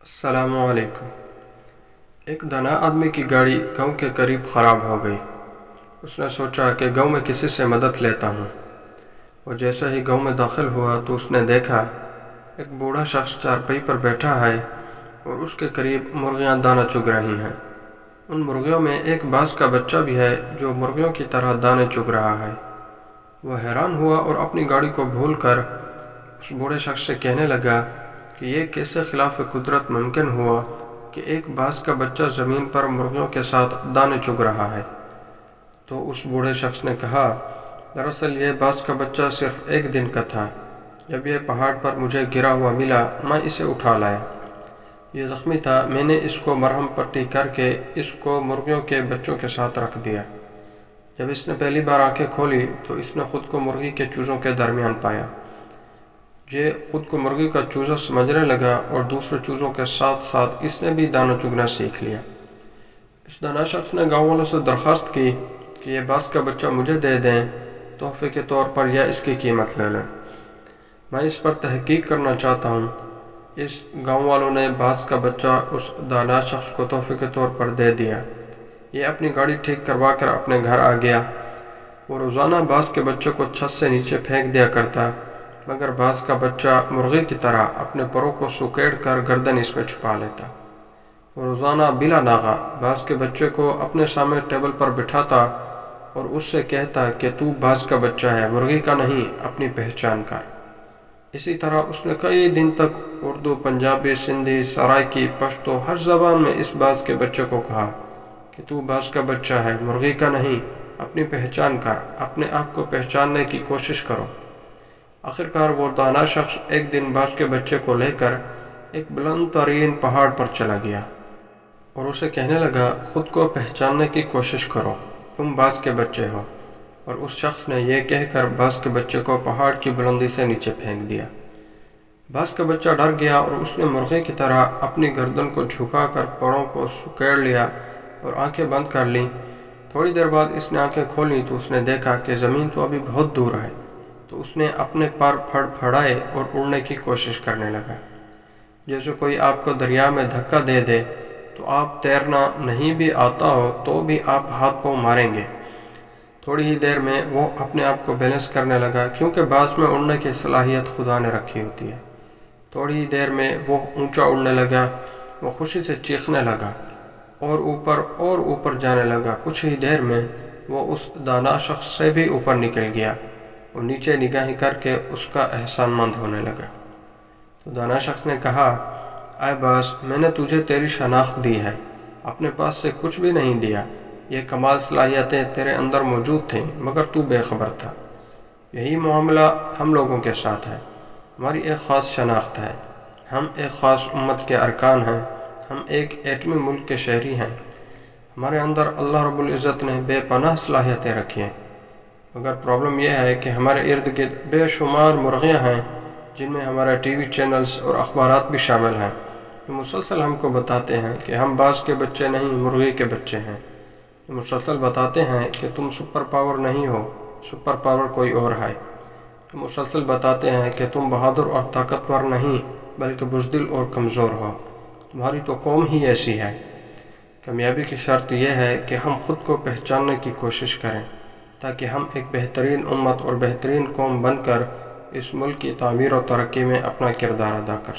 अस्सलामु अलैकुम। एक दाना आदमी की गाड़ी गांव के करीब ख़राब हो गई। उसने सोचा कि गांव में किसी से मदद लेता हूँ। वो जैसे ही गांव में दाखिल हुआ तो उसने देखा एक बूढ़ा शख्स चारपाई पर बैठा है और उसके करीब मुर्गियाँ दाना चुग रही हैं। उन मुर्गियों में एक बाज़ का बच्चा भी है जो मुर्गियों की तरह दाने चुग रहा है। वह हैरान हुआ और अपनी गाड़ी को भूलकर उस बूढ़े शख्स से कहने लगा कि ये कैसे खिलाफ कुदरत मुमकिन हुआ कि एक बाज़ का बच्चा ज़मीन पर मुर्गियों के साथ दाने चुग रहा है। तो उस बूढ़े शख्स ने कहा, दरअसल ये बाज़ का बच्चा सिर्फ एक दिन का था। जब यह पहाड़ पर मुझे गिरा हुआ मिला, मैं इसे उठा लाया। ये ज़ख्मी था, मैंने इसको मरहम पट्टी करके इसको मुर्गियों के बच्चों के साथ रख दिया। जब इसने पहली बार आंखें खोली तो इसने ख़ुद को मुर्गी के चूज़ों के दरमियान पाया। ये ख़ुद को मुर्गी का चूज़ा समझने लगा और दूसरे चूज़ों के साथ साथ इसने भी दाना चुगना सीख लिया। इस दाना शख्स ने गाँव वालों से दरख्वास्त की कि यह बाज़ का बच्चा मुझे दे दें तोहफे के तौर पर या इसकी कीमत ले लें। मैं इस पर तहकीक करना चाहता हूँ। इस गाँव वालों ने बाज़ का बच्चा उस दाना शख्स को तोहफे के तौर पर दे दिया। ये अपनी गाड़ी ठीक करवा कर अपने घर आ गया। वो रोज़ाना बाज़ के बच्चों को छत से नीचे फेंक दिया करता, मगर बाज़ का बच्चा मुर्गी की तरह अपने परों को सुकेड़ कर गर्दन इसमें छुपा लेता। वो रोज़ाना बिला नागा बाज़ के बच्चे को अपने सामने टेबल पर बिठाता और उससे कहता कि तू बाज़ का बच्चा है, मुर्गी का नहीं, अपनी पहचान कर। इसी तरह उसने कई दिन तक उर्दू, पंजाबी, सिंधी, सराइकी, पश्तो हर ज़बान में इस बाज़ के बच्चे को कहा कि तू बाज़ का बच्चा है, मुर्गी का नहीं, अपनी पहचान कर, अपने आप को पहचानने की कोशिश करो। आखिरकार वो दाना शख्स एक दिन बाज़ के बच्चे को लेकर एक बुलंद तरीन पहाड़ पर चला गया और उसे कहने लगा, ख़ुद को पहचानने की कोशिश करो, तुम बाज़ के बच्चे हो। और उस शख्स ने यह कहकर बाज़ के बच्चे को पहाड़ की बुलंदी से नीचे फेंक दिया। बाज़ का बच्चा डर गया और उसने मुर्गे की तरह अपनी गर्दन को झुकाकर परों को सुकेड़ लिया और आंखें बंद कर लीं। थोड़ी देर बाद इसने आंखें खोलीं तो उसने देखा कि ज़मीन तो अभी बहुत दूर है। तो उसने अपने पर फड़फड़ाए और उड़ने की कोशिश करने लगा। जैसे कोई आपको दरिया में धक्का दे दे तो आप तैरना नहीं भी आता हो तो भी आप हाथ पाँव मारेंगे। थोड़ी ही देर में वो अपने आप को बैलेंस करने लगा, क्योंकि बाज़ में उड़ने की सलाहियत खुदा ने रखी होती है। थोड़ी ही देर में वो ऊंचा उड़ने लगा। वो खुशी से चीखने लगा और ऊपर जाने लगा। कुछ ही देर में वो उस दाना शख्स से भी ऊपर निकल गया और नीचे निगाहें करके उसका एहसानमंद होने लगा। तो दाना शख्स ने कहा, आए बाज़, मैंने तुझे तेरी शनाख्त दी है, अपने पास से कुछ भी नहीं दिया। ये कमाल सलाहियतें तेरे अंदर मौजूद थीं, मगर तू बेखबर था। यही मामला हम लोगों के साथ है। हमारी एक ख़ास शनाख्त है, हम एक ख़ास उम्मत के अरकान हैं, हम एक एटमी मुल्क के शहरी हैं। हमारे अंदर अल्लाह रब्बुल इज़्ज़त ने बेपनाह सलाहियतें रखी हैं, मगर प्रॉब्लम यह है कि हमारे इर्द गिर्द बेशुमार मुर्गियाँ हैं जिनमें हमारे टीवी चैनल्स और अखबारात भी शामिल हैं, जो मुसलसल हमको बताते हैं कि हम बाज़ के बच्चे नहीं, मुर्गी के बच्चे हैं। जो मुसलसल बताते हैं कि तुम सुपर पावर नहीं हो, सुपर पावर कोई और है। जो मुसलसल बताते हैं कि तुम बहादुर और ताकतवर नहीं, बल्कि बुज़दिल और कमज़ोर हो। तुम्हारी तो कौम ही ऐसी है। कामयाबी की शर्त यह है कि हम ख़ुद को पहचानने की कोशिश करें, ताकि हम एक बेहतरीन उम्मत और बेहतरीन कौम बनकर इस मुल्क की तामीर और तरक्की में अपना किरदार अदा कर